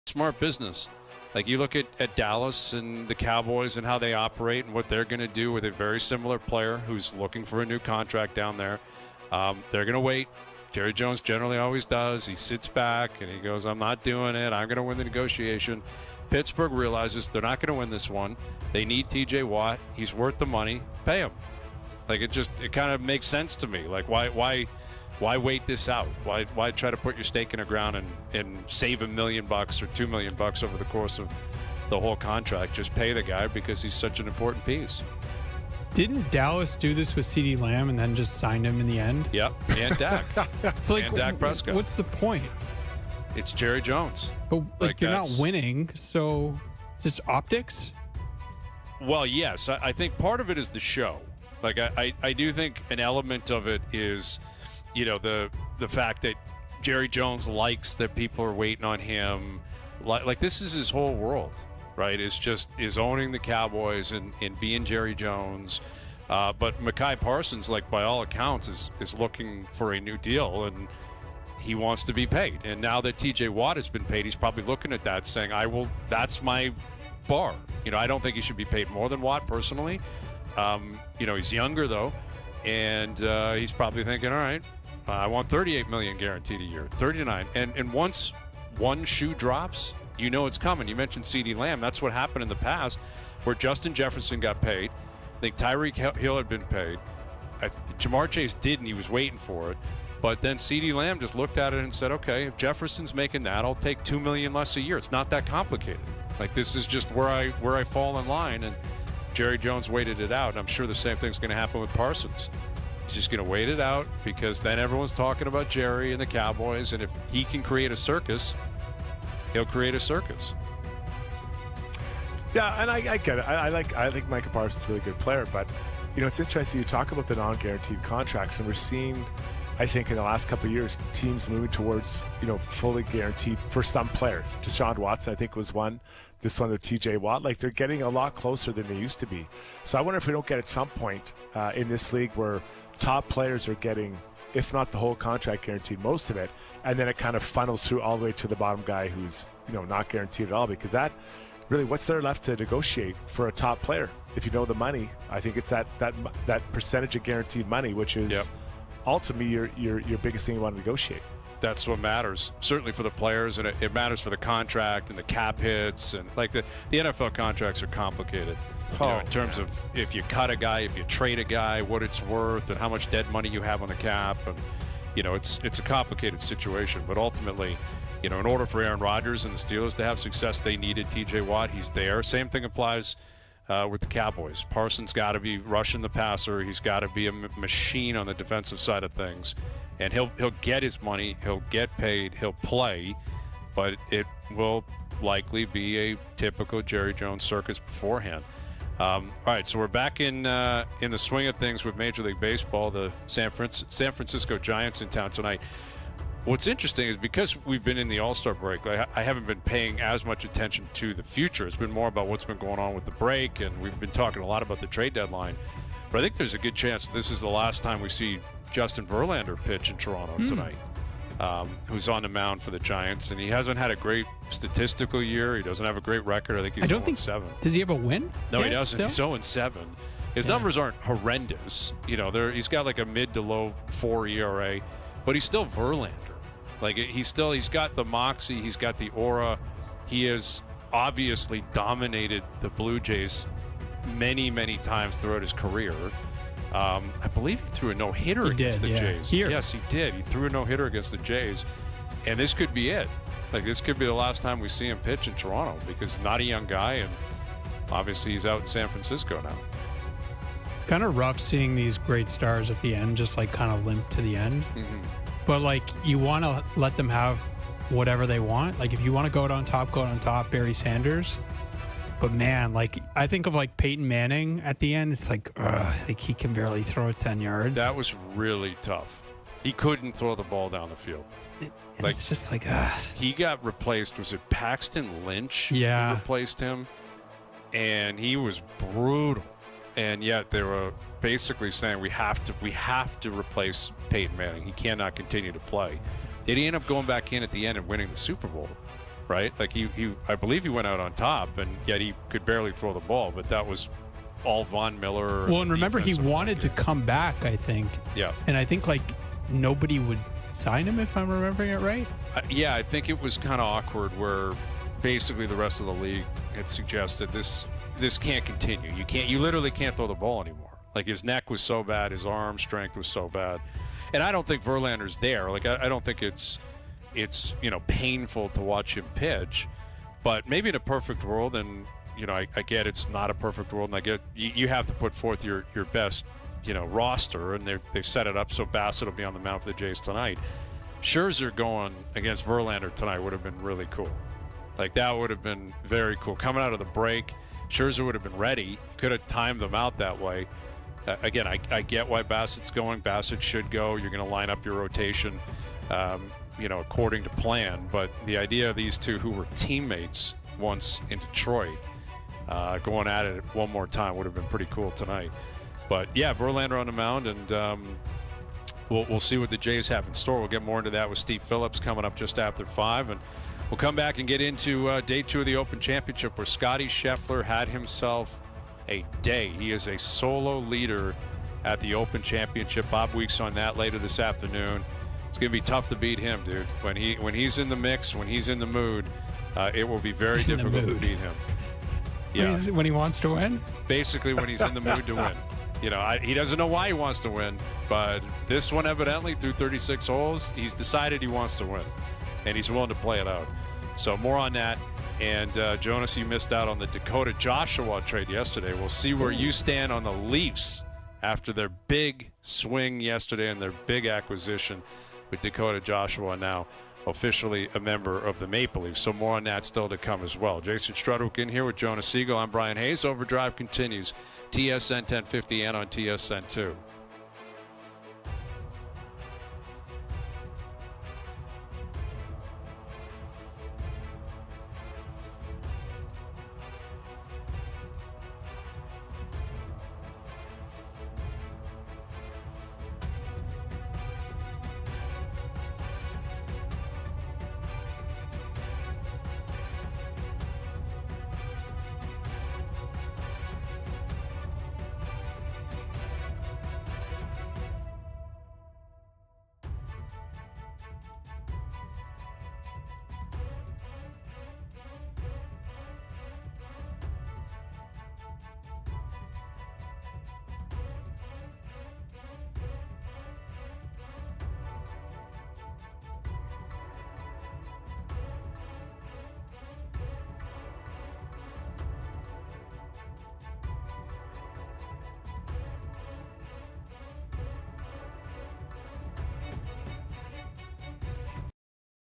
smart business. Like, you look at Dallas and the Cowboys and how they operate and what they're going to do with a very similar player who's looking for a new contract down there. They're going to wait. Jerry Jones generally always does. He sits back and he goes, I'm not doing it. I'm going to win the negotiation. Pittsburgh realizes they're not going to win this one. They need TJ Watt. He's worth the money. Pay him. Like, it kind of makes sense to me. Like, why wait this out? Why try to put your stake in the ground and save $1 million or $2 million over the course of the whole contract? Just pay the guy because he's such an important piece. Didn't Dallas do this with CeeDee Lamb and then just signed him in the end? Yep, and Dak. So, like, and Dak Prescott. What's the point? It's Jerry Jones. But you're not winning, so just optics? Well, yes. I think part of it is the show. Like, I do think an element of it is, the fact that Jerry Jones likes that people are waiting on him. Like, this is his whole world, right? Is owning the Cowboys and being Jerry Jones. But Mekhi Parsons, like, by all accounts, is looking for a new deal, and he wants to be paid. And now that TJ Watt has been paid, he's probably looking at that saying, that's my bar. I don't think he should be paid more than Watt personally. He's younger though, and he's probably thinking, all right, I want $38 million guaranteed a year, 39. And once one shoe drops, it's coming. You mentioned CeeDee Lamb. That's what happened in the past, where Justin Jefferson got paid. I think Tyreek Hill had been paid. Jamar Chase didn't. He was waiting for it. But then CeeDee Lamb just looked at it and said, okay, if Jefferson's making that, I'll take $2 million less a year. It's not that complicated. Like, this is just where I fall in line. And Jerry Jones waited it out. And I'm sure the same thing's going to happen with Parsons. He's just going to wait it out, because then everyone's talking about Jerry and the Cowboys. And if he can create a circus, he'll create a circus. Yeah, and I get it. I think Micah Parsons is a really good player. But, it's interesting. You talk about the non-guaranteed contracts, and we're seeing, I think, in the last couple of years, teams moving towards, fully guaranteed for some players. Deshaun Watson, I think, was one. This one with TJ Watt. Like, they're getting a lot closer than they used to be. So I wonder if we don't get at some point in this league where top players are getting, if not the whole contract guaranteed, most of it, and then it kind of funnels through all the way to the bottom guy who's, not guaranteed at all. Because that really, what's there left to negotiate for a top player? If you know the money, I think it's that percentage of guaranteed money, which is ultimately your biggest thing you want to negotiate. That's what matters, certainly for the players, and it matters for the contract and the cap hits. And like the NFL contracts are complicated in terms of if you cut a guy, if you trade a guy, what it's worth, and how much dead money you have on the cap. And it's a complicated situation. But ultimately, in order for Aaron Rodgers and the Steelers to have success, they needed TJ Watt. He's there. Same thing applies with the Cowboys. Parsons got to be rushing the passer. He's got to be a machine on the defensive side of things. And he'll get his money. He'll get paid. He'll play. But it will likely be a typical Jerry Jones circus beforehand. All right, so we're back in the swing of things with Major League Baseball. The San Francisco Giants in town tonight. What's interesting is because we've been in the All-Star break, I haven't been paying as much attention to the future. It's been more about what's been going on with the break, and we've been talking a lot about the trade deadline. But I think there's a good chance this is the last time we see Justin Verlander pitch in Toronto tonight, who's on the mound for the Giants. And he hasn't had a great statistical year. He doesn't have a great record. I think he's 0-7. Does he have a win? No, he doesn't. Still? He's 0-7. His numbers aren't horrendous. He's got like a mid to low 4 ERA, but he's still Verlander. Like, he's got the moxie. He's got the aura. He has obviously dominated the Blue Jays many, many times throughout his career. I believe he threw a no-hitter against the Jays. Here. Yes, he did. He threw a no-hitter against the Jays. And this could be it. Like, this could be the last time we see him pitch in Toronto, because he's not a young guy, and obviously he's out in San Francisco now. Kind of rough seeing these great stars at the end, just like kind of limp to the end. Mm-hmm. But like, you want to let them have whatever they want. Like, if you want to go out on top, Barry Sanders. But man, like, I think of like Peyton Manning at the end. It's like he can barely throw it 10 yards. That was really tough. He couldn't throw the ball down the field. It's just like he got replaced. Was it Paxton Lynch? Yeah, who replaced him, and he was brutal. And yet they were basically saying we have to replace Peyton Manning. He cannot continue to play. Did he end up going back in at the end and winning the Super Bowl? right? Like I believe he went out on top, and yet he could barely throw the ball. But that was all Von Miller. Well, and remember, he wanted to come back, I think. Yeah. And I think like nobody would sign him, if I'm remembering it right. Yeah, I think it was kind of awkward where basically the rest of the league had suggested this can't continue. You literally can't throw the ball anymore. Like his neck was so bad, his arm strength was so bad. And I don't think Verlander's there. Like I don't think it's painful to watch him pitch. But maybe in a perfect world, and I get it's not a perfect world, and I get you have to put forth your best roster, and they've set it up so Bassett will be on the mound for the Jays tonight. Scherzer going against Verlander tonight would have been really cool. Like that would have been very cool. Coming out of the break, Scherzer would have been ready. Could have timed them out that way. Again, I get why Bassett's going. Bassett should go. You're going to line up your rotation, according to plan. But the idea of these two who were teammates once in Detroit going at it one more time would have been pretty cool tonight. But yeah, Verlander on the mound, and we'll see what the Jays have in store. We'll get more into that with Steve Phillips coming up just after 5, and we'll come back and get into day 2 of the Open Championship, where Scotty Scheffler had himself a day. He is a solo leader at the Open Championship. Bob Weeks on that later this afternoon. It's going to be tough to beat him, dude. When he's in the mix, when he's in the mood, it will be very difficult to beat him. Yeah. When he wants to win? Basically, when he's in the mood to win. He doesn't know why he wants to win, but this one evidently, through 36 holes, he's decided he wants to win, and he's willing to play it out. So more on that. And Jonas, you missed out on the Dakota Joshua trade yesterday. We'll see where you stand on the Leafs after their big swing yesterday and their big acquisition with Dakota Joshua now officially a member of the Maple Leafs. So more on that still to come as well. Jason Strudwick in here with Jonas Siegel. I'm Brian Hayes. Overdrive continues. TSN 1050 and on TSN 2.